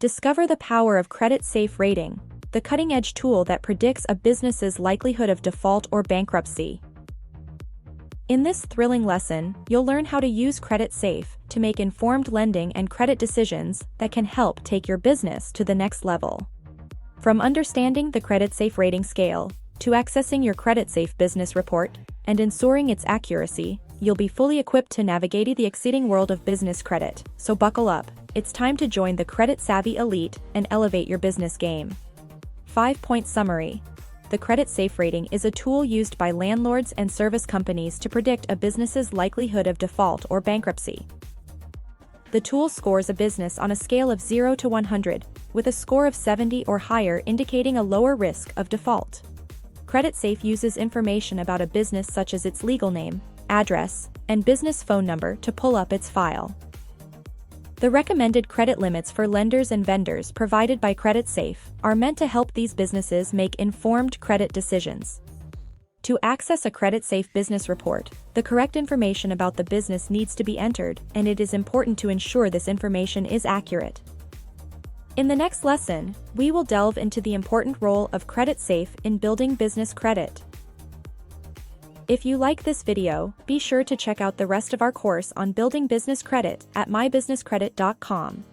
Discover the power of Creditsafe Rating, the cutting-edge tool that predicts a business's likelihood of default or bankruptcy. In this thrilling lesson, you'll learn how to use Creditsafe to make informed lending and credit decisions that can help take your business to the next level. From understanding the Creditsafe rating scale, to accessing your Creditsafe business report, and ensuring its accuracy, you'll be fully equipped to navigate the exciting world of business credit. So buckle up, it's time to join the credit-savvy elite and elevate your business game. 5-point summary. The Creditsafe Rating is a tool used by landlords and service companies to predict a business's likelihood of default or bankruptcy. The tool scores a business on a scale of 0 to 100, with a score of 70 or higher indicating a lower risk of default. Creditsafe uses information about a business such as its legal name, address, and business phone number to pull up its file. The recommended credit limits for lenders and vendors provided by Creditsafe are meant to help these businesses make informed credit decisions. To access a Creditsafe business report, the correct information about the business needs to be entered, and it is important to ensure this information is accurate. In the next lesson, we will delve into the important role of Creditsafe in building business credit. If you like this video, be sure to check out the rest of our course on building business credit at mybusinesscredit.com.